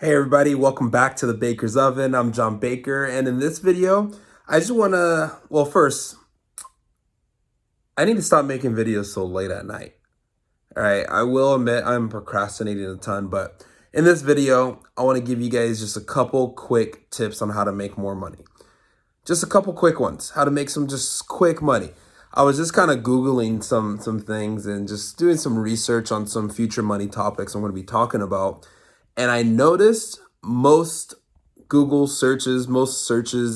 Hey everybody, welcome back to the Baker's Oven. I'm John Baker, and in this video, I just want to, well, first, I need to stop making videos so late at night. All right, I will admit I'm procrastinating a ton, but in this video, I want to give you guys just a couple quick tips on how to make more money. Just a couple quick ones, how to make some just quick money. I was just kind of Googling some things and just doing some research on some future money topics I'm going to be talking about. And I noticed most searches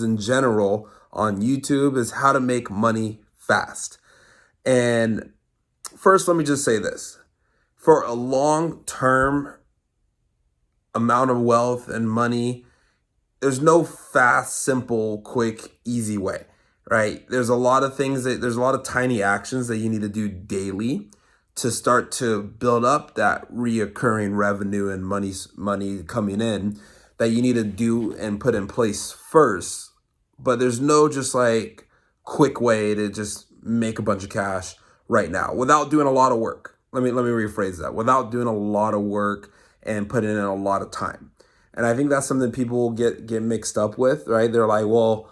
in general on YouTube is how to make money fast. And first, let me just say this. For a long-term amount of wealth and money, there's no fast, simple, quick, easy way, right? There's a lot of tiny actions that you need to do daily to start to build up that reoccurring revenue and money coming in that you need to do and put in place first. But there's no just like quick way to just make a bunch of cash right now without doing a lot of work. Let me rephrase that. Without doing a lot of work and putting in a lot of time. And I think that's something people get mixed up with, right? They're like, well,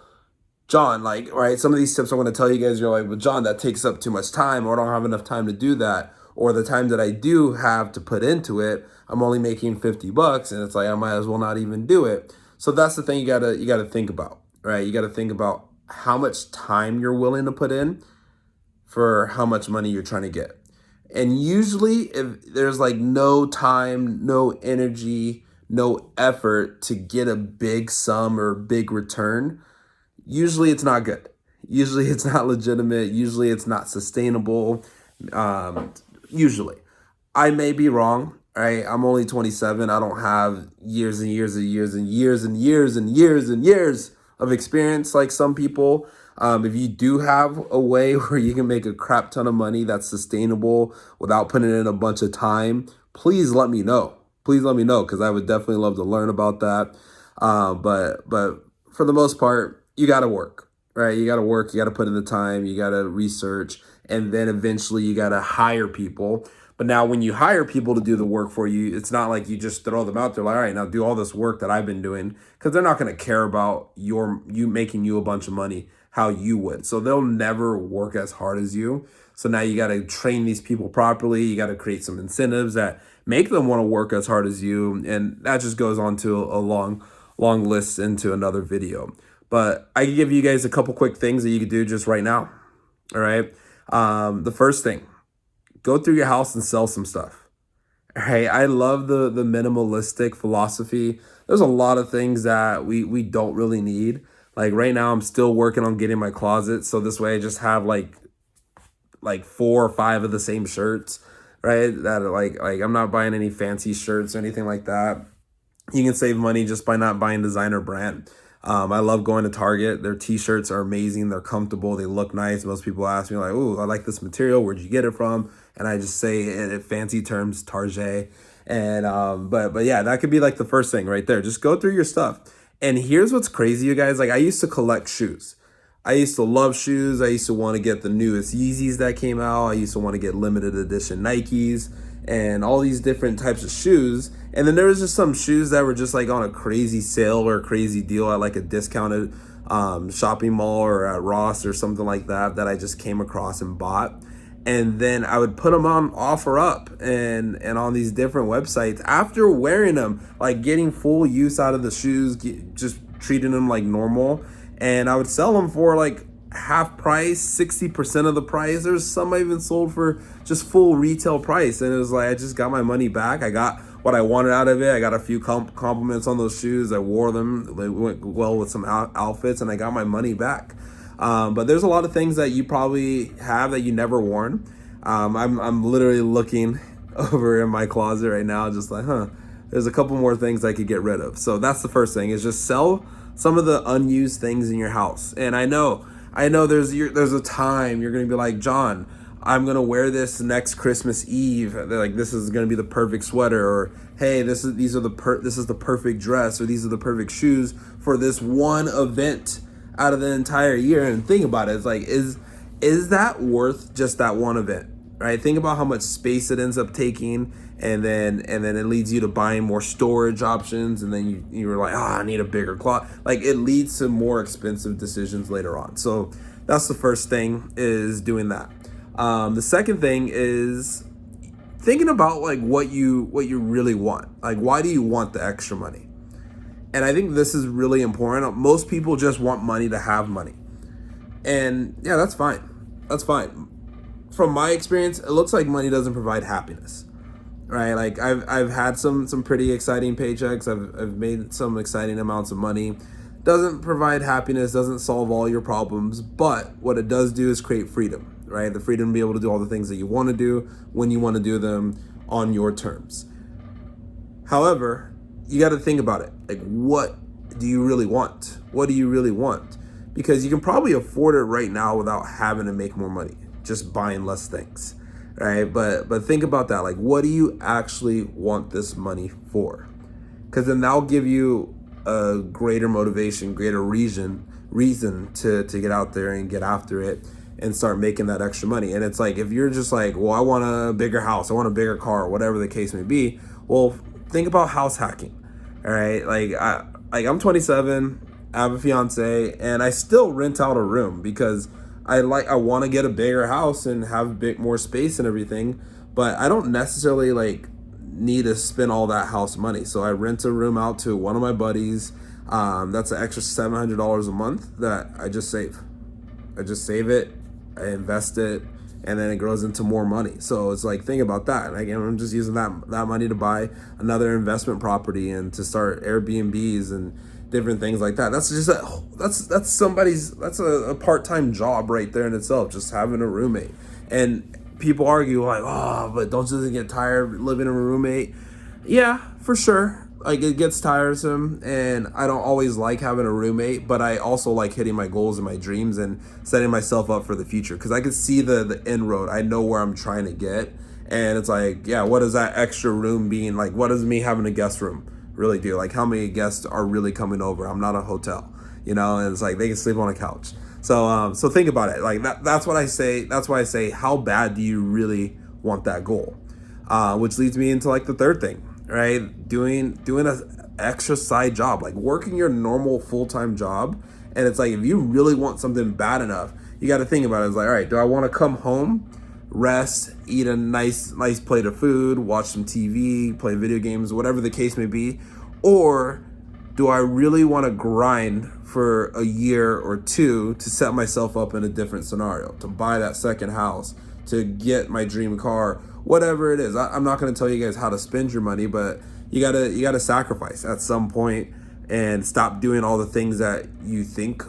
John, like, right, some of these tips I'm going to tell you guys, you're like, well, John, that takes up too much time, or I don't have enough time to do that. Or the time that I do have to put into it, I'm only making $50, and it's like, I might as well not even do it. So that's the thing you gotta think about, right? You gotta think about how much time you're willing to put in for how much money you're trying to get. And usually if there's like no time, no energy, no effort to get a big sum or big return, usually it's not good. Usually it's not legitimate. Usually it's not sustainable. Usually. I may be wrong, right? I'm only 27. I don't have years and years and years and years and years and years and years of experience like some people. If you do have a way where you can make a crap ton of money that's sustainable without putting in a bunch of time, please let me know. Please let me know, because I would definitely love to learn about that. But for the most part, you got to work, right? You got to work. You got to put in the time. You got to research, and then eventually you got to hire people. But now when you hire people to do the work for you, it's not like you just throw them out there like, all right, now do all this work that I've been doing, because they're not going to care about you making you a bunch of money how you would. So they'll never work as hard as you. So now you got to train these people properly. You got to create some incentives that make them want to work as hard as you. And that just goes on to a long list into another video. But I can give you guys a couple quick things that you could do just right now. All right. The first thing, go through your house and sell some stuff. All right. I love the minimalistic philosophy. There's a lot of things that we don't really need. Like right now, I'm still working on getting my closet. So this way I just have like 4 or 5 of the same shirts, right? That are like I'm not buying any fancy shirts or anything like that. You can save money just by not buying designer brand. I love going to Target. Their t-shirts are amazing. They're comfortable. They look nice. Most people ask me like, "Ooh, I like this material. Where'd you get it from?" And I just say in fancy terms, Target. And but yeah, that could be like the first thing right there. Just go through your stuff. And here's what's crazy, you guys. Like, I used to collect shoes. I used to love shoes. I used to want to get the newest Yeezys that came out. I used to want to get limited edition Nikes and all these different types of shoes. And then there was just some shoes that were just like on a crazy sale or a crazy deal at like a discounted shopping mall or at Ross or something like that I just came across and bought. And then I would put them on OfferUp and on these different websites after wearing them, like getting full use out of the shoes, just treating them like normal. And I would sell them for like half price, 60% of the price. There's some I even sold for just full retail price. And it was like, I just got my money back. I got what I wanted out of it. I got a few compliments on those shoes. I wore them. They went well with some outfits, and I got my money back. But there's a lot of things that you probably have that you never worn. I'm literally looking over in my closet right now, just like, there's a couple more things I could get rid of. So that's the first thing, is just sell some of the unused things in your house. And I know there's a time you're going to be like, John, I'm going to wear this next Christmas Eve. They're like, this is going to be the perfect sweater, or hey, this is the perfect dress, or these are the perfect shoes for this one event out of the entire year. And think about it, it's like, is that worth just that one event, right? Think about how much space it ends up taking and then it leads you to buying more storage options, and then you're like, I need a bigger closet. Like, it leads to more expensive decisions later on. So that's the first thing, is doing that. The second thing is thinking about like what you really want. Like, why do you want the extra money? And I think this is really important. Most people just want money to have money. And yeah, that's fine. That's fine. From my experience, it looks like money doesn't provide happiness, right? Like, I've had some pretty exciting paychecks. I've made some exciting amounts of money. Doesn't provide happiness, doesn't solve all your problems, but what it does do is create freedom, right? The freedom to be able to do all the things that you want to do when you want to do them on your terms. However, you got to think about it. Like, what do you really want? What do you really want? Because you can probably afford it right now without having to make more money, just buying less things, right? But think about that. Like, what do you actually want this money for? Because then that'll give you a greater motivation, greater reason to get out there and get after it and start making that extra money. And it's like, if you're just like, well, I want a bigger house, I want a bigger car, whatever the case may be, well, think about house hacking. All right, I'm 27, I have a fiance, and I still rent out a room because I want to get a bigger house and have a bit more space and everything, but I don't necessarily like need to spend all that house money. So I rent a room out to one of my buddies. That's an extra $700 a month that I just save. I just save it, I invest it, and then it grows into more money. So it's like, think about that. Like, I'm just using that money to buy another investment property and to start Airbnbs and different things like that. That's just that's a part-time job right there in itself, just having a roommate. And people argue like, but don't you get tired of living with a roommate? Yeah, for sure. Like, it gets tiresome, and I don't always like having a roommate, but I also like hitting my goals and my dreams and setting myself up for the future, because I can see the end road. I know where I'm trying to get, and it's like, yeah, what is that extra room being like? What does me having a guest room really do? Like, how many guests are really coming over? I'm not a hotel, and it's like they can sleep on a couch. So think about it. Like, that's what I say. That's why I say, how bad do you really want that goal? Which leads me into like the third thing, right? Doing an extra side job, like working your normal full-time job. And it's like, if you really want something bad enough, you got to think about it. It's like, all right, do I want to come home, rest, eat a nice plate of food, watch some TV, play video games, whatever the case may be? Or do I really want to grind for a year or two to set myself up in a different scenario, to buy that second house, to get my dream car, whatever it is? I'm not going to tell you guys how to spend your money, but you gotta sacrifice at some point and stop doing all the things that you think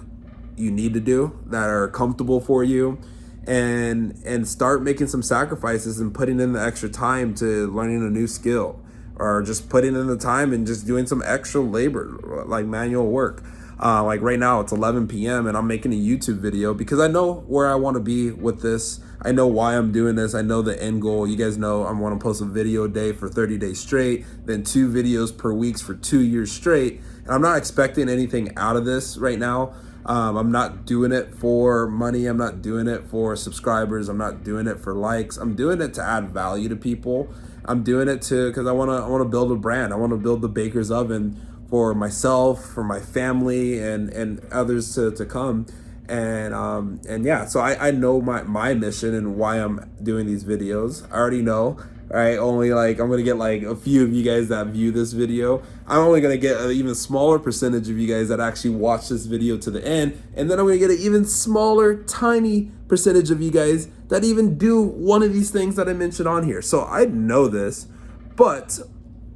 you need to do that are comfortable for you, and start making some sacrifices and putting in the extra time to learning a new skill, or just putting in the time and just doing some extra labor, like manual work. Like right now it's 11 p.m. and I'm making a YouTube video because I know where I want to be with this. I know why I'm doing this. I know the end goal. You guys know I want to post a video a day for 30 days straight, then 2 videos per week for 2 years straight. And I'm not expecting anything out of this right now. I'm not doing it for money. I'm not doing it for subscribers. I'm not doing it for likes. I'm doing it to add value to people. I'm doing it because I want to build a brand. I want to build the Baker's Oven for myself, for my family, and others to come. And yeah, so I know my mission and why I'm doing these videos. I already know, right? Only like, I'm gonna get like a few of you guys that view this video. I'm only gonna get an even smaller percentage of you guys that actually watch this video to the end, and then I'm gonna get an even smaller, tiny percentage of you guys that even do one of these things that I mentioned on here. So I know this, but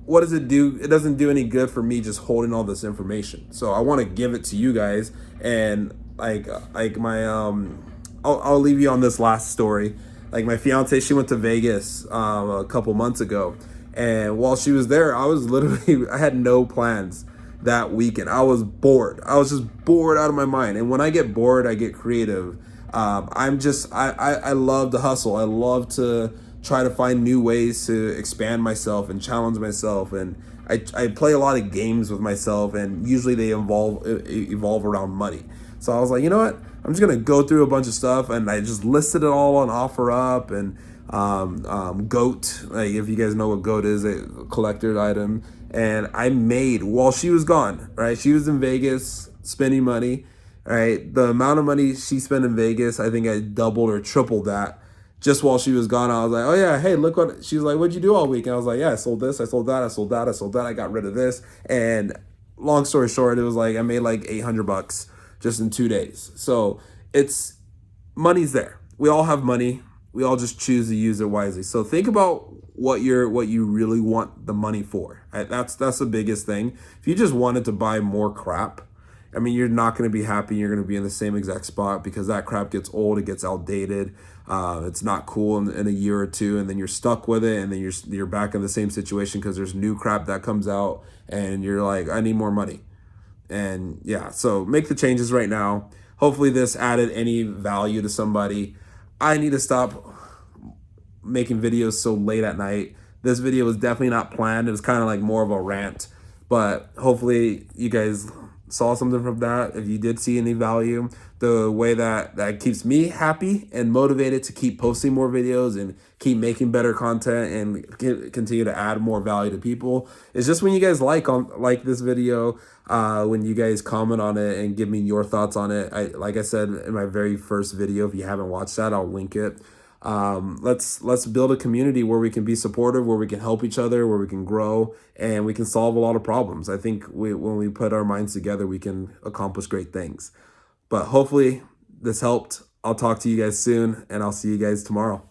what does it do? It doesn't do any good for me just holding all this information. So I want to give it to you guys. And like my I'll leave you on this last story. Like, my fiance, she went to Vegas a couple months ago, and while she was there, I was literally I had no plans that weekend. I was bored. I was just bored out of my mind. And when I get bored, I get creative. I love to hustle. I love to try to find new ways to expand myself and challenge myself. And I play a lot of games with myself, and usually they evolve around money. So I was like, you know what? I'm just going to go through a bunch of stuff, and I just listed it all on OfferUp, and goat. Like if you guys know what goat is, a collector's item. And I made while she was gone, right? She was in Vegas spending money, right? The amount of money she spent in Vegas, I think I doubled or tripled that just while she was gone. I was like, oh yeah, hey, look what she was like, what'd you do all week? And I was like, yeah, I sold this, I sold that, I sold that, I sold that, I got rid of this. And long story short, it was like I made like $800 just in 2 days. So it's money's there. We all have money. We all just choose to use it wisely. So think about what you really want the money for. Right? That's the biggest thing. If you just wanted to buy more crap, I mean, you're not going to be happy. You're going to be in the same exact spot because that crap gets old. It gets outdated. It's not cool in a year or two, and then you're stuck with it, and then you're back in the same situation because there's new crap that comes out, and you're like, I need more money. And yeah, so make the changes right now. Hopefully, this added any value to somebody. I need to stop making videos so late at night. This video was definitely not planned. It was kind of like more of a rant, but hopefully you guys saw something from that. If you did see any value, the way that keeps me happy and motivated to keep posting more videos and keep making better content and continue to add more value to people is just when you guys like this video, when you guys comment on it and give me your thoughts on it. Like I said in my very first video, if you haven't watched that, I'll link it. Let's build a community where we can be supportive, where we can help each other, where we can grow, and we can solve a lot of problems. I think when we put our minds together, we can accomplish great things. But hopefully this helped. I'll talk to you guys soon, and I'll see you guys tomorrow.